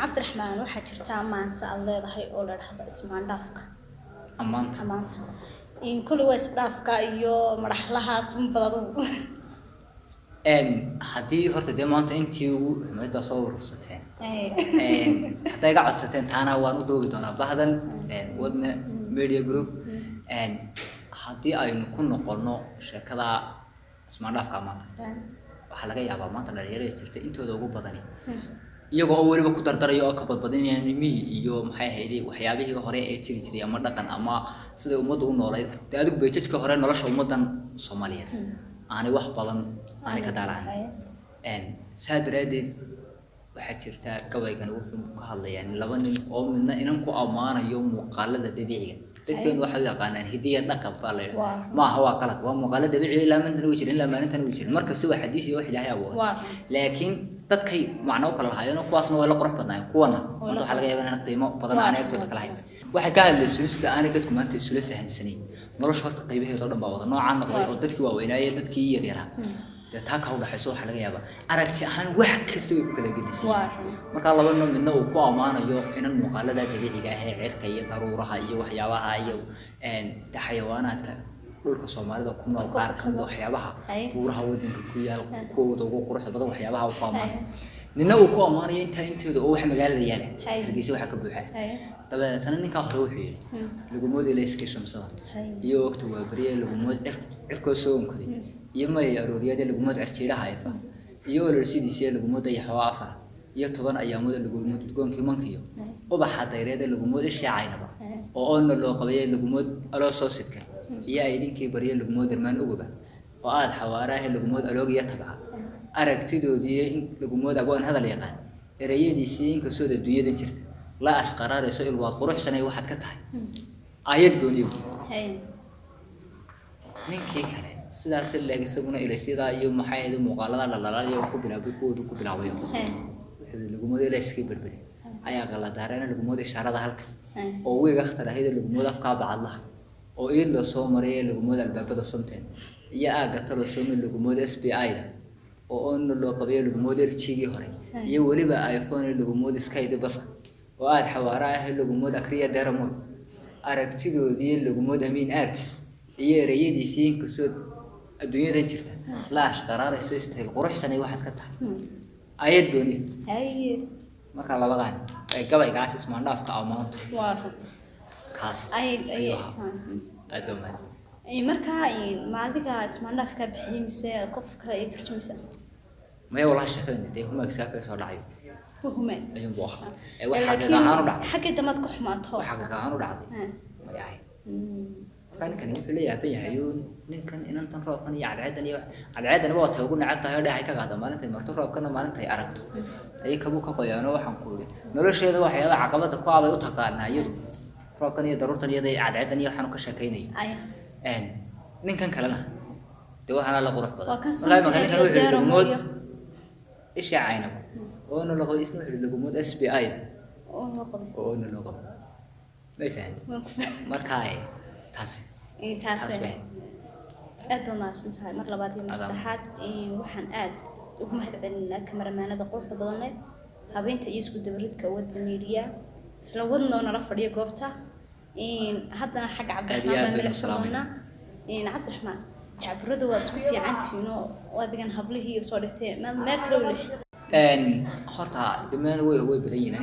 عبد الرحمن واحد شرتها ما نسأل الله رهي أول هذا اسمه دافك أمانت إن كل ويس دافك أيو مرحلها اسم بلادو haddii horta dee maanta intii ugu xumayd baa soo urursateen hadday iga codsateen taana waan u duubi doonaa bahdan wadna media group haddii aynu ku noqono sheekada ismaandhaafka maanta waxaa laga yaabaa maanta dhalinyarada jirta intooda ugu badani iyagoo oo weliba ku dardarayo oo ka badbadinayaan miyi iyo maxay ahayd waxyaabihii hore ee jiri jiray ama dhaqan ama sida ummaddu u noolayd dee adigu beejadka hore nolosha ummadan Soomaaliyeed aanay wax badan aanay ka daalaan saadaradeed waxaa jirta gabaygan wuxuu ka hadlayaa laba nin oo midna inan ku amaanayo muuqaalada dabiiciga dadkeen waxa la yaqaanaan hidiya dhaqan baa la ma aha waa qalad waa muuqaalada dabiiciga ilaa maanta ugu jirin ilaa maalintan ugu jirin marka si wax xadiis iyo wax ilaahay awood laakiin dadkay macno kala lahaayeen kuwaasna waa la qurux badnaa kuwana waxa laga yaabaa inay qiimo badan aan agtooda kala hayn waxa ka hadlayso sida aan dadku maanta isula fahansanay nolosha horta qaybaheeda dhan baa wada noocan noqday oo dadkii waaweynaaye dadkii yaryara taa ka wadaxayso waxa laga yaabaa aragti ahaan wax kasta way ku kala gedisay marka laba nin midna uu ku amaanayo in muuqaalada dabiiciga ah ee cirka iyo daruuraha iyo waxyaabaha iyo xayawaanaadka dhulka Soomaalida ku nool qaar ka mid ah waxyaabaha buuraha wadanka ku yaal kuwooda ugu quruxda badan waxyaabaha uu ku amaanayo nina uu ku amaanayo inteeda oo wax magaalada yaala hargeysa waxa ka buuxa dabeetana ninka hore wuxuu lagu moodilay iska shamsada iyo waqti waa bariye lagu mood cirko soo onkaday iyo ma arooriyada lagu mood cirjiiraha ifa iyo lorsidiisa lagu mood yahay afar iyo 10 ayaamood lagu mood goonki mankiyo ubaxa dayreeda lagu mood ishaacayna oo loo qabay lagu mood aloo soo sidka iyo aydinkii bariye lagu mood darmaan uguba oo aad xawaaraha lagu mood aloogiya tabca aragtidoodii in lagu mood aqoon hadal yaqaan erayadiisii in ka soo daduyada jirta la ashqaraarayso ilwaad quruxsanay waxaad ka tahay ayad gooniyo ninkii kale sidaas leeg isaguna ilaysida iyo maxay ahayd muuqaalada dhalaalaya ku bilaabay wuxuu lagu moodayay iska berberi ayaa qaladaarana lagu mooday ishaarada halka oo weega khataraheeda lagu mooday afka bacadlaha oo in la soo maray lagu mooday albaabada somteen iyo aaga talo soo mid lagu mooday SPI-da oo loo qabay lagu mooday chigi hore iyo waliba iPhone lagu mooday Skype bas oo aad xawaaraha lagu mooday akriya daramo aragtidoodii lagu mooday Amin Arts iyo erayadiisii in ka soo adduunyada jirta la ashqaraarayso isteel quruxsanay waxaad ka tahay ayad gooni marka labadan ay gabaygaas ismaandhaafka amaanto kaas aad u mahadsan marka maadiga ismaandhaafka bixiyay mise qof kale ay turjumaysan ma walaal shaqaynay huma saaka soo dhacayo huma ayuu buu waxa xaqaaqan u dhacay xaqi damad ku xumaato xaqaaqan u dhacday ma yahay kan wuxuu leeyahay yahayo ninkan inantan roobkan iyo cadceedan waa tahay ugu nacabtahay dhahay ka qaada maalinta marto roobkana maalinta ay aragto ay kabu ka qoyaan waxaan ku leeyahay nolosheeda waxyaaba caqabada ku aabay u taqaanaa iyadu roobkan iyo daruurtan iyo cadceedan iyo waxaan ka sheekaynay ninkan kalena dee waxana la qurux badan marka ninkan wuxuu lagu mood isha ayna oo lagu isna lagu mood SPI oo lagu ما يفهم مركاي تاسي أد ما سنتها مر لبادي مستحاد وحن أد ومهد عنا كمرمانة قوة بدنا هبين تيسكو دبرد كود بميريا سلودنا ونرفع ليه قوتها حتى حق عبد الرحمن من السلامنا عبد الرحمن تعبرد واسكو في عندي وادقن هبله هي صورته ما تقوله هرتا دمان وي بدينا